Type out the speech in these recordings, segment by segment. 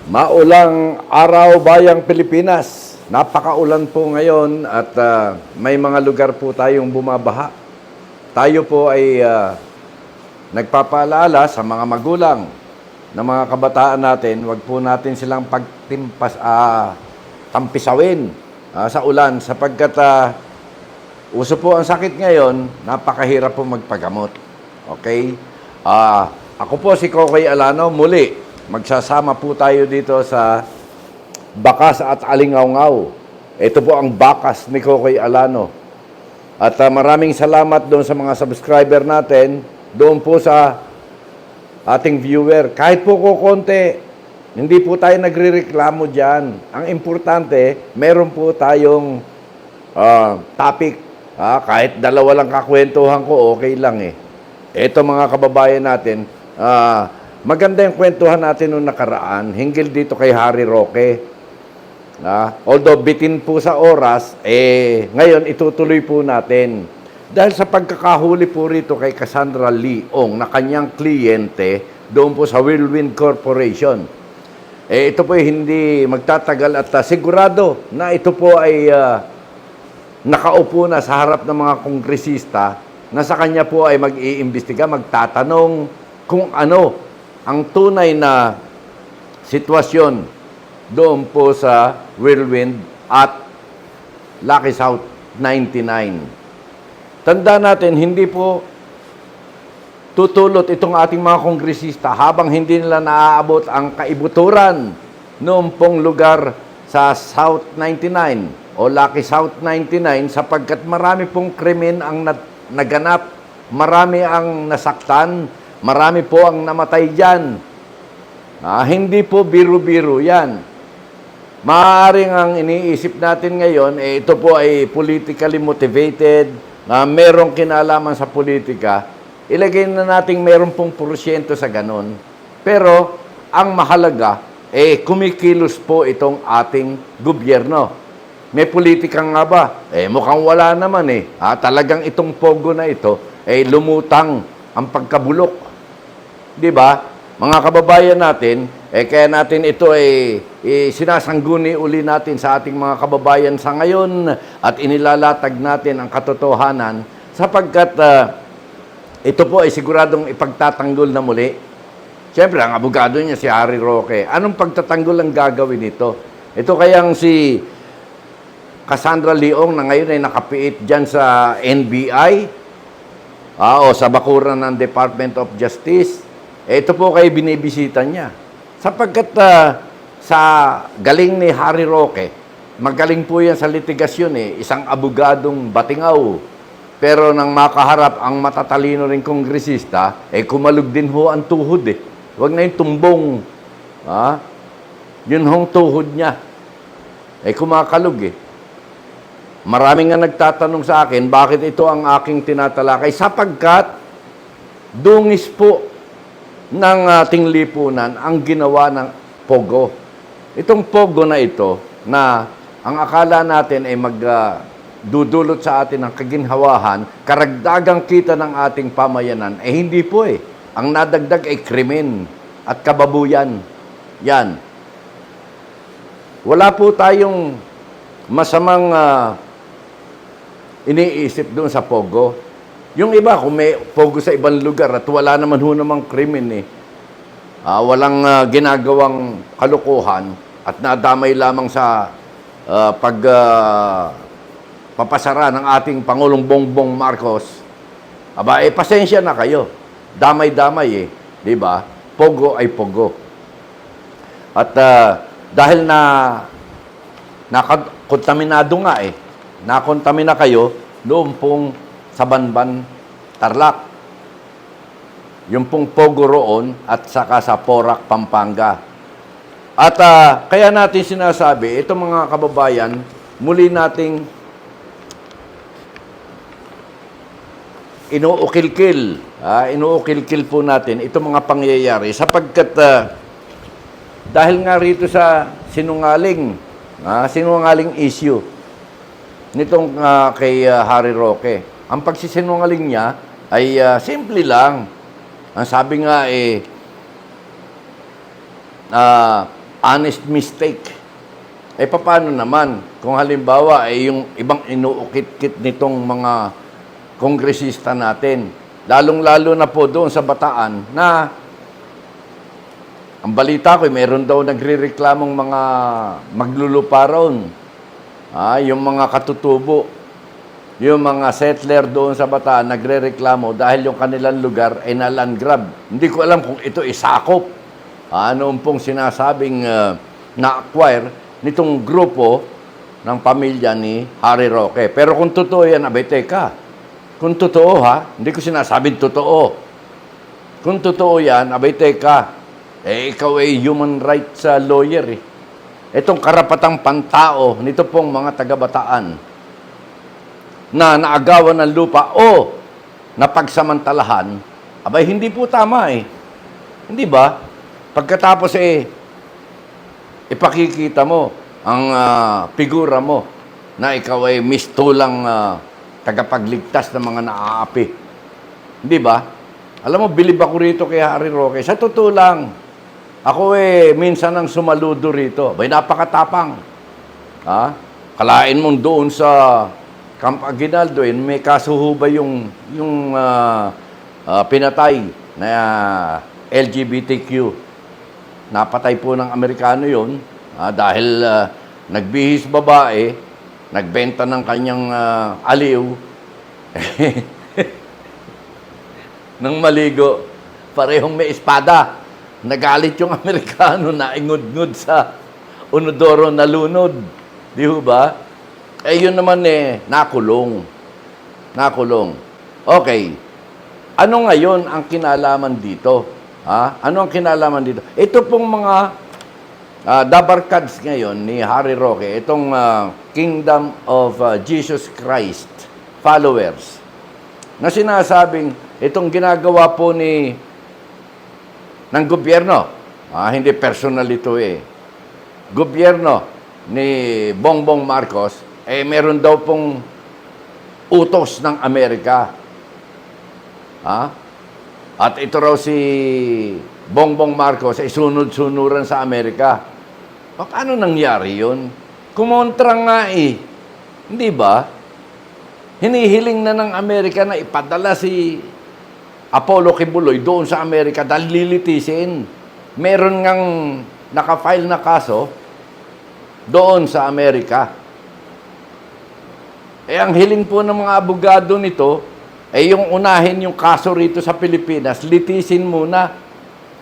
Maulang araw bayang Pilipinas. Napakaulan po ngayon at may mga lugar po tayong bumabaha. Tayo po ay nagpapaalala sa mga magulang na mga kabataan natin, wag po natin silang tampisawin sa ulan sapagkat uso po ang sakit ngayon, napakahirap po magpagamot. Okay? Ako po si Kokoy Alano, muli magsasama po tayo dito sa Bakas at Alingawngaw. Ito po ang Bakas ni Kokoy Alano. At maraming salamat doon sa mga subscriber natin, doon po sa ating viewer. Kahit po kukonti, hindi po tayo nagrereklamo dyan. Ang importante, meron po tayong topic. Kahit dalawa lang kakwentuhan ko, okay lang eh. Ito mga kababayan natin, maganda yung kwentuhan natin noong nakaraan, hinggil dito kay Harry Roque. Although bitin po sa oras, ngayon itutuloy po natin. Dahil sa pagkakahuli po rito kay Cassandra Leong na kanyang kliyente doon po sa Whirlwind Corporation. Ito po ay hindi magtatagal at sigurado na ito po ay nakaupo na sa harap ng mga kongresista na sa kanya po ay mag-iimbestiga, magtatanong kung ano ang tunay na sitwasyon doon po sa Whirlwind at Lucky South 99. Tanda natin, hindi po tutulot itong ating mga kongresista habang hindi nila naaabot ang kaibuturan noong pong lugar sa South 99 o Lucky South 99 sapagkat marami pong krimen ang naganap, marami ang nasaktan, marami po ang namatay dyan. Hindi po biro-biro yan. Maaaring ang iniisip natin ngayon, ito po ay politically motivated, na merong kinalaman sa politika, ilagay na natin meron pong porsyento sa ganon. Pero, ang mahalaga, kumikilos po itong ating gobyerno. May politika nga ba? Mukhang wala naman eh. Talagang itong pogo na ito, lumutang ang pagkabulok. Di ba? Mga kababayan natin, kaya natin ito sinasangguni uli natin sa ating mga kababayan sa ngayon at inilalatag natin ang katotohanan sapagkat ito po ay siguradong ipagtatanggol na muli. Siyempre, ang abogado niya si Harry Roque. Anong pagtatanggol ang gagawin nito? Ito kayang si Cassandra Leong na ngayon ay nakapiit dyan sa NBI o sa bakuran ng Department of Justice. Ito po kayo binibisita niya. Sapagkat sa galing ni Harry Roque, magaling po yan sa litigasyon isang abogadong batingaw. Pero nang makaharap ang matatalino ring kongresista, kumalog din ho ang tuhod Huwag na yung tumbong. Yun hong tuhod niya. Kumakalog Marami nga nagtatanong sa akin, bakit ito ang aking tinatalakay? Sapagkat dungis po ng ating lipunan ang ginawa ng Pogo. Itong Pogo na ito, na ang akala natin ay magdudulot sa atin ng kaginhawahan, karagdagang kita ng ating pamayanan, hindi po Ang nadagdag ay krimen at kababuyan. Yan. Wala po tayong masamang iniisip doon sa Pogo. Yung iba, kung may Pogo sa ibang lugar at wala naman ho namang krimen walang ginagawang kalukuhan at nadamay lamang sa papasara ng ating Pangulong Bongbong Marcos, pasensya na kayo. Damay-damay di ba? Pogo ay Pogo. At dahil nakontaminado nga nakontamina kayo doon pong sa Banban, Tarlac. Yung pong Pogo roon at saka sa Porac, Pampanga. At kaya natin sinasabi, itong mga kababayan, muli nating inuukil-kil po natin itong mga pangyayari sapagkat dahil nga rito sa sinungaling issue nitong kay Harry Roque. Ang pagsisinungaling niya ay simple lang. Ang sabi nga honest mistake. Paano naman kung halimbawa yung ibang inuukit-kit nitong mga kongresista natin, lalong-lalo na po doon sa Bataan, na ang balita ko, meron daw nagrereklamong mga maglulupa roon. Yung mga katutubo, yung mga settler doon sa Bataan, nagrereklamo dahil yung kanilang lugar ay na-land grab. Hindi ko alam kung ito isakop. Noon pong sinasabing na-acquire nitong grupo ng pamilya ni Harry Roque. Pero kung totoo yan, abay, teka. Kung totoo hindi ko sinasabing totoo. Kung totoo yan, abay, teka. Ikaw ay human rights lawyer eh. Itong karapatang pantao nito pong mga taga-Bataan na naagawan ng lupa o napagsamantalahan, abay, hindi po tama eh. Hindi ba? Pagkatapos ipakikita mo ang figura mo na ikaw ay mistulang tagapagligtas ng mga naaapi. Hindi ba? Alam mo, bilib ako rito kay Harry Roque. Sa totoo lang, ako minsan ang sumaludo rito. Bay, napakatapang. Kalain mong doon sa Camp Aguinaldo, may kaso ho ba yung pinatay na LGBTQ? Napatay po ng Amerikano yun dahil nagbihis babae, nagbenta ng kanyang aliw, ng maligo, parehong may espada. Nagalit yung Amerikano na ingud-ngud sa unodoro na lunod. Di ba? Yun naman nakulong. Nakulong. Okay. Ano ngayon ang kinalaman dito? Ano ang kinalaman dito? Ito pong mga dabarkads ngayon ni Harry Roque, itong Kingdom of Jesus Christ followers, na sinasabing itong ginagawa po ng gobyerno, hindi personal ito gobyerno ni Bongbong Marcos, meron daw pong utos ng Amerika. At ito raw si Bongbong Marcos ay sunod-sunuran sa Amerika. Paano nangyari yun? Kumontra nga Hindi ba? Hinihiling na ng Amerika na ipadala si Apollo Kibuloy doon sa Amerika dahil lilitisin. Meron ngang nakafile na kaso doon sa Amerika. Ang hiling po ng mga abogado nito yung unahin yung kaso rito sa Pilipinas, litisin muna.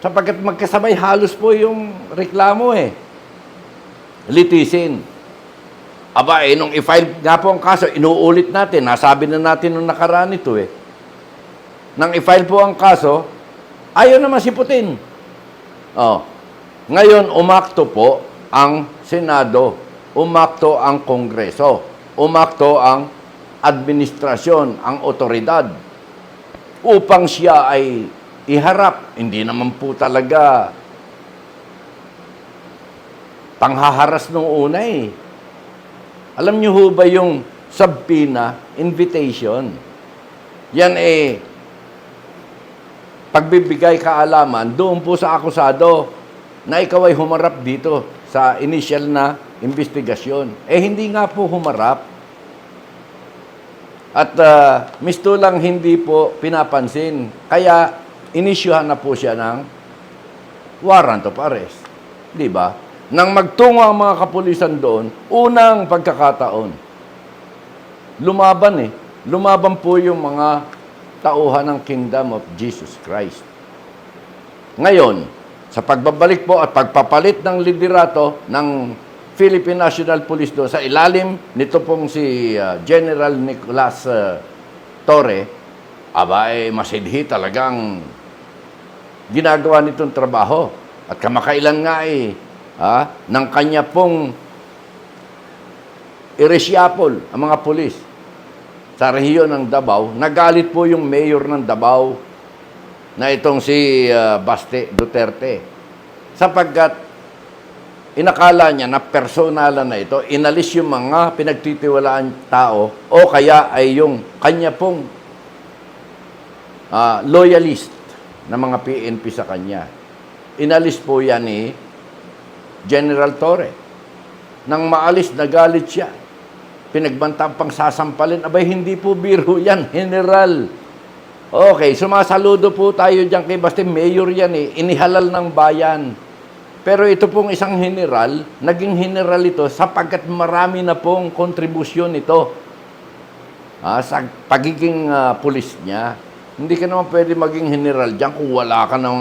Sapagkat magkasabay halos po yung reklamo Litisin. Aba, nung i-file nga po ang kaso, inuulit natin. Nasabi na natin nung nakaraan ito Nang i-file po ang kaso, ayaw naman siputin. Ngayon, umakto po ang Senado. Umakto ang Kongreso. Umakto ang administrasyon, ang otoridad, upang siya ay iharap. Hindi naman po talaga panghaharas nung una Alam niyo ho ba yung subpoena invitation? Yan pagbibigay kaalaman doon po sa akusado na ikaw ay humarap dito sa initial na investigasyon. Hindi nga po humarap. At mistulang hindi po pinapansin. Kaya, inisyuhan na po siya ng warrant of arrest. Di ba? Nang magtungo ang mga kapulisan doon, unang pagkakataon, lumaban Lumaban po yung mga tauhan ng Kingdom of Jesus Christ. Ngayon, sa pagbabalik po at pagpapalit ng liderato ng Philippine National Police doon, sa ilalim nito pong si General Nicolas Torre, masidhi talagang ginagawa nitong trabaho. At kamakailan nga ng kanya pong iresyapol ang mga pulis sa rehiyon ng Davao. Nagalit po yung mayor ng Davao na itong si Baste Duterte, sapagkat inakala niya na personalan na ito, inalis yung mga pinagtitiwalaan tao o kaya ay yung kanya pong loyalist na mga PNP sa kanya. Inalis po yan General Torre. Nang maalis, nagalit siya. Pinagbantang pang sasampalin. Abay, hindi po biro yan, General. Okay, sumasaludo po tayo dyan kay Basti. Mayor yan eh. Inihalal ng bayan. Pero ito pong isang general, naging general ito sapagkat marami na pong kontribusyon ito sa pagiging pulis niya. Hindi ka naman pwede maging general dyan kung wala ka ng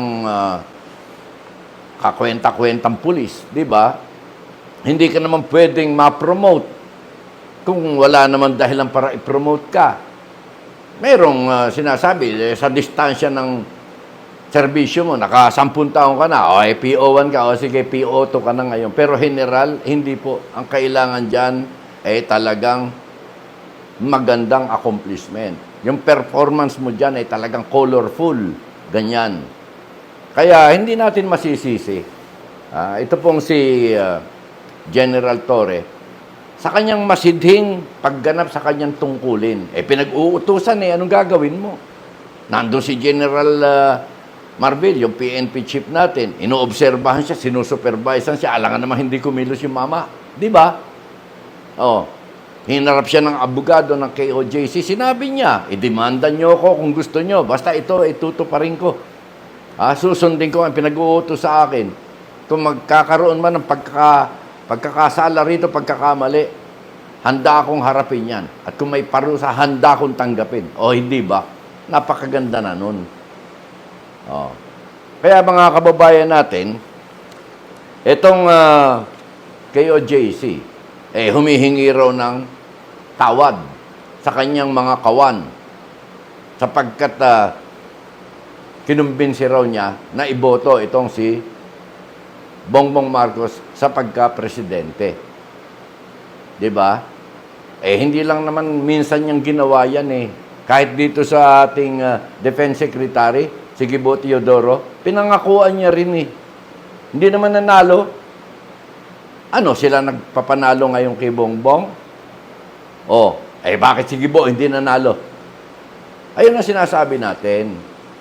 kakwenta-kwentang pulis, di ba? Hindi ka naman pwedeng ma-promote kung wala naman dahilan para i-promote ka. Merong sinasabi, sa distansya ng serbisyo mo, naka 10 taon ka na, o PO1 ka, o sige, PO2 ka na ngayon. Pero general, hindi po. Ang kailangan dyan ay talagang magandang accomplishment. Yung performance mo dyan ay talagang colorful. Ganyan. Kaya hindi natin masisisi. Ito pong si General Torre, sa kanyang masidhing pagganap sa kanyang tungkulin, pinag-uutusan anong gagawin mo? Nandun si General Marbil, yung PNP chief natin, inoobserbahan siya, sinusupervisean siya, alangan naman hindi kumilos yung mama. Di ba? Hinarap siya ng abogado ng KOJC, sinabi niya, idemanda niyo ako kung gusto niyo, basta ito, itutuparin ko. Susundin ko ang pinag-uutos sa akin. Kung magkakaroon man ng pagkakasala rito, pagkakamali, handa akong harapin yan. At kung may parusa, handa akong tanggapin. O hindi ba? Napakaganda na nun. Kaya mga kababayan natin, itong KOJC, humihingi raw ng tawad sa kanyang mga kawan sapagkat kinumbinsi raw niya na iboto itong si Bongbong Marcos sa pagka-presidente. Diba? Hindi lang naman minsan niyang ginawa yan Kahit dito sa ating Defense Secretary, si Gibo Teodoro, pinangakuan niya rin Hindi naman nanalo. Sila nagpapanalo ngayon kay Bongbong? Bakit si Gibo hindi nanalo? Ayun ang sinasabi natin.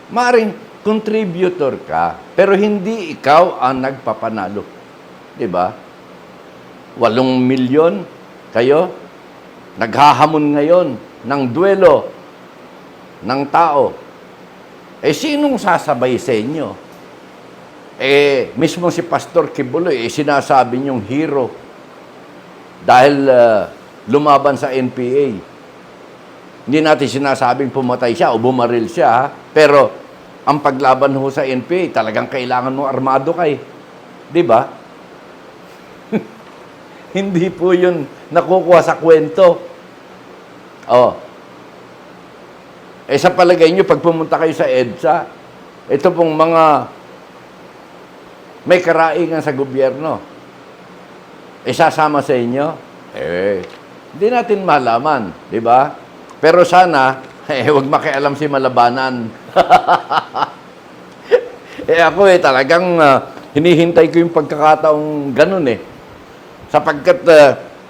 Maring contributor ka, pero hindi ikaw ang nagpapanalo. Diba? 8 milyon kayo, naghahamon ngayon ng duelo ng tao. Sinong sasabay sa inyo? Mismo si Pastor Kibuloy, sinasabi niyong hero dahil lumaban sa NPA. Hindi natin sinasabing pumatay siya o bumaril siya, pero ang paglaban ho sa NPA, talagang kailangan mo armado kay. Di ba? Hindi po yun nakukuha sa kwento. Sa palagay nyo, pag pumunta kayo sa EDSA, ito pong mga may karaingan sa gobyerno, sasama sa inyo? Hindi natin malaman, di ba? Pero sana, huwag makialam si Malabanan. Ako talagang hinihintay ko yung pagkakataong ganun Sapagkat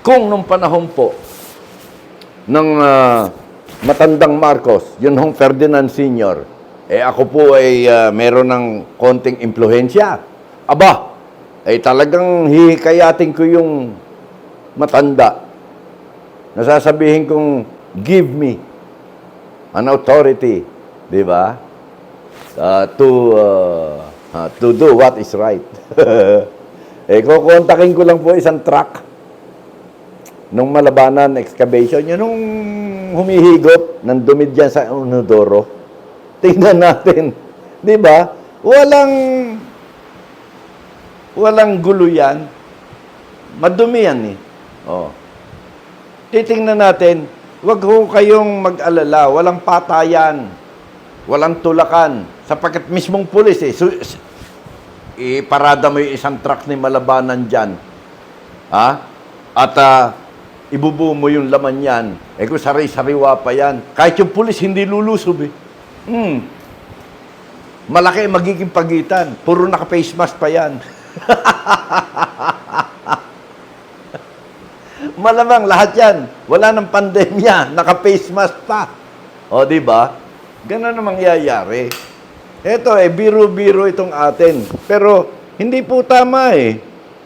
kung nung panahon po ng matandang Marcos, yun hong Ferdinand Sr., ako po ay meron ng konting impluhensya. Talagang hihikayatin ko yung matanda. Nasasabihin kong, give me an authority, di ba? To do what is right. Kukontakin ko lang po isang truck nung Malabanan excavation, yun nung humihigop ng dumi dyan sa Unodoro. Tingnan natin. Di ba? Walang gulo yan. Madumi yan Titingnan natin, wag ho kayong mag-alala, walang patayan, walang tulakan, sapagkat mismong pulis iparada mo yung isang truck ni Malabanan dyan, at ibubuo mo yung laman yan, kung sari-sariwa pa yan, kahit yung pulis hindi lulusob malaki magiging pagitan, puro naka-face mask pa yan. Malamang lahat yan. Wala ng pandemya. Naka-face mask pa. Di ba? Ganun ang mangyayari. Ito biro-biro itong atin. Pero, hindi po tama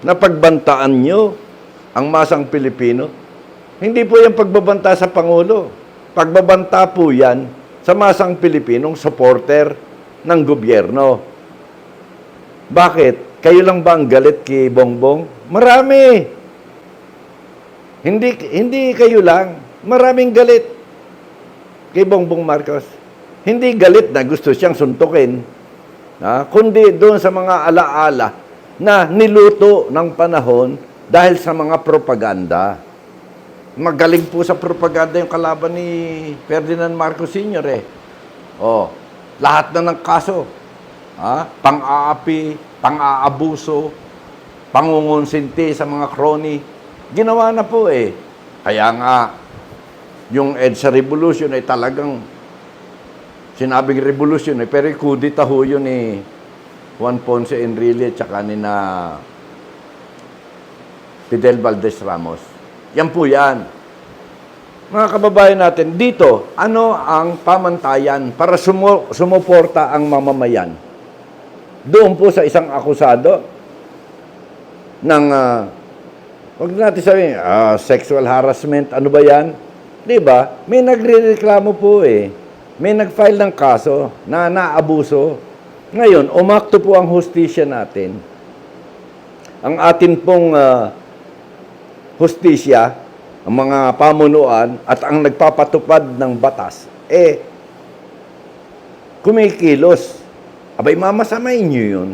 na pagbantaan nyo ang masang Pilipino. Hindi po yung pagbabanta sa Pangulo. Pagbabanta po yan sa masang Pilipinong supporter ng gobyerno. Bakit? Kayo lang ba ang galit kay Bongbong? Marami. Hindi kayo lang. Maraming galit kay Bongbong Marcos. Hindi galit na gusto siyang suntukin, kundi doon sa mga alaala na niluto ng panahon dahil sa mga propaganda. Magaling po sa propaganda yung kalaban ni Ferdinand Marcos Sr. Lahat na ng kaso. Pang-aapi, pang-aabuso, pangungonsinti sa mga crony. Ginawa na po eh. Kaya nga, yung EDSA Revolution ay talagang sinabing revolution eh. Pero kudita ho yun ni Juan Ponce Enrile at saka ni na Fidel Valdez Ramos. Yan po yan. Mga kababayan natin, dito, ano ang pamantayan para sumuporta ang mamamayan? Doon po sa isang akusado ng, wag natin sabihin, sexual harassment, ano ba yan? Di ba? May nagrereklamo po eh. May nag-file ng kaso na naabuso. Ngayon, umakto po ang hustisya natin. Ang atin pong hustisya, ang mga pamunuan at ang nagpapatupad ng batas, kumikilos. Abay, mamasamain nyo yun.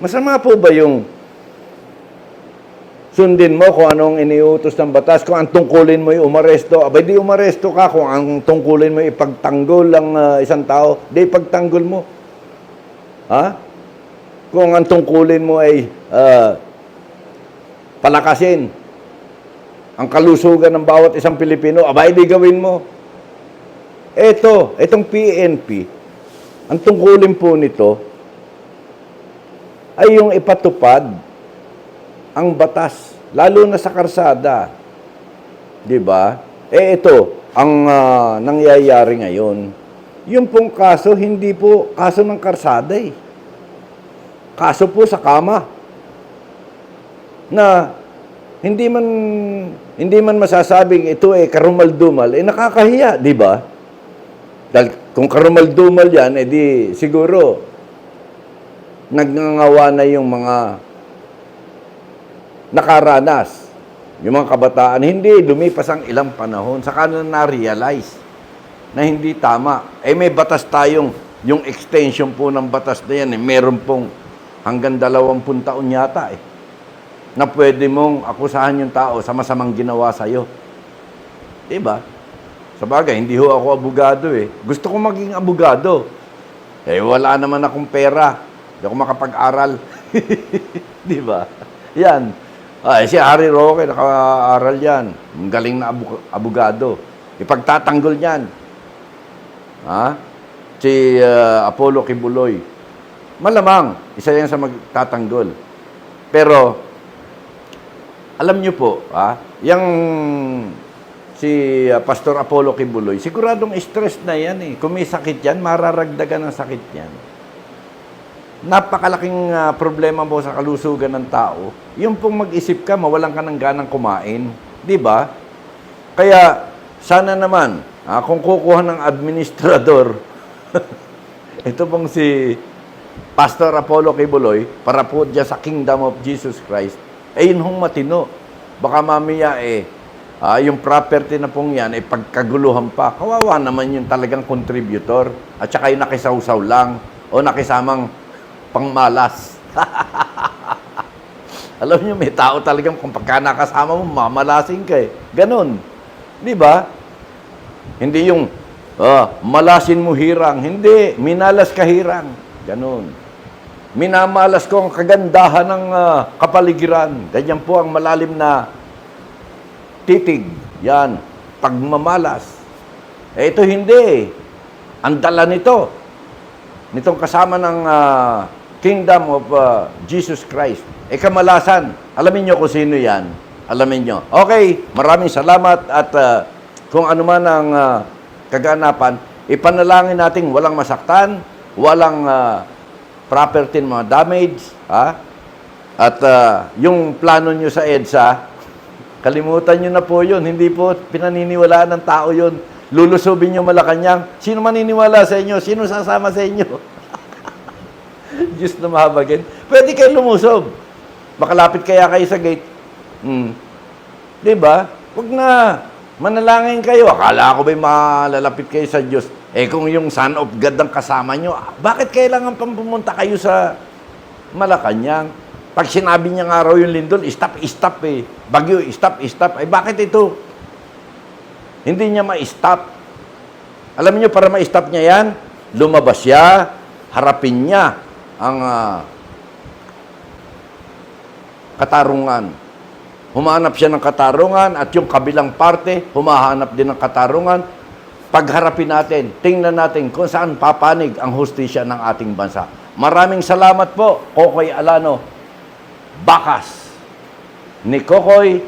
Masama po ba yung sundin mo kung anong iniutos ng batas, kung ang tungkulin mo yung umaresto, abay di umaresto ka, kung ang tungkulin mo ipagtanggol ang isang tao, di ipagtanggol mo. Kung ang tungkulin mo ay palakasin ang kalusugan ng bawat isang Pilipino, abay di gawin mo. Itong PNP, ang tungkulin po nito ay yung ipatupad ang batas, lalo na sa karsada. Di ba? Ito, ang nangyayari ngayon. Yung pong kaso, hindi po kaso ng karsada eh. Kaso po sa kama. Na hindi man masasabing ito karumal-dumal, nakakahiya, di ba? Dahil kung karumal-dumal yan, di siguro nagngangawa na yung mga nakaranas, yung mga kabataan. Hindi, lumipas ang ilang panahon, saka na-realize na hindi tama. May batas tayong, yung extension po ng batas na yan, meron pong hanggang 20 taon yata na pwede mong akusahan yung tao sa masamang ginawa sa'yo. Diba? Sabagay, hindi ho ako abogado Gusto ko maging abogado. Wala naman akong pera. Hindi ako makapag-aral. Diba? Yan. Si Harry Roque, naka-aral yan. Ang galing na abogado. Ipagtatanggol yan. Si Apollo Kibuloy. Malamang, isa yan sa magtatanggol. Pero, alam nyo po, yung si Pastor Apollo Kibuloy, siguradong stress na yan Kung may sakit yan, mararagdagan ng sakit yan. Napakalaking problema po sa kalusugan ng tao. Yung pong mag-isip ka, mawalan ka ng ganang kumain. Di ba? Kaya, sana naman, kung kukuha ng administrador, ito pong si Pastor Apollo Kibuloy, para po dyan sa Kingdom of Jesus Christ, yun hong matino. Baka mamaya yung property na pong yan, pagkaguluhan pa. Kawawa naman yung talagang contributor. At saka yung nakisawsaw lang o nakisamang pangmalas. Alam niyo, may tao talagang kung pagka nakasama mo, mamalasin ka Ganon. Di ba? Hindi yung malasin mo hirang. Hindi. Minalas ka hirang. Ganon. Minamalas ko ang kagandahan ng kapaligiran. Ganyan po ang malalim na titig. Yan. Pagmamalas. Ito hindi. Ang dala nito. Nitong kasama ng Kingdom of Jesus Christ. Kamalasan. Alamin nyo kung sino yan. Alamin nyo. Okay. Maraming salamat at kung ano man ang kaganapan, ipanalangin natin walang masaktan, walang property mga damage, At yung plano nyo sa EDSA, kalimutan nyo na po yun. Hindi po pinaniniwalaan ng tao yun. Lulusubin nyo Malacanang. Sino maniniwala sa inyo? Sino sasama sa inyo? Diyos na mahabagin. Pwede kayo lumusob. Makalapit kaya kayo sa gate. Diba? Huwag na. Manalangin kayo. Akala ko ba'y malalapit kayo sa Diyos? Eh kung yung Son of God ang kasama nyo, bakit kailangan pang pumunta kayo sa Malacanang? Pag sinabi niya nga raw yung lindol, stop eh. Bagyo, stop. Ay bakit ito? Hindi niya ma-stop. Alam niyo, para ma-stop niya yan, lumabas siya, harapin niya ang katarungan. Humahanap siya ng katarungan at yung kabilang parte, humahanap din ng katarungan. Pagharapin natin, tingnan natin kung saan papanig ang hustisya ng ating bansa. Maraming salamat po, Kokoy Alano. Bakas. Ni Kokoy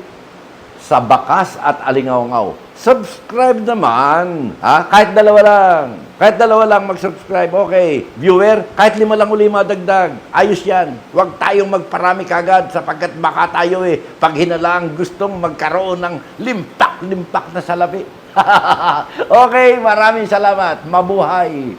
sa Bakas at Alingaw-ngaw. Subscribe naman. Kahit dalawa lang mag-subscribe. Okay. Viewer, kahit 5 lang uli madagdag. Ayos yan. Huwag tayong magparami kagad sapagkat baka tayo pag hinalang gustong magkaroon ng limpak na salapi. Okay, maraming salamat. Mabuhay.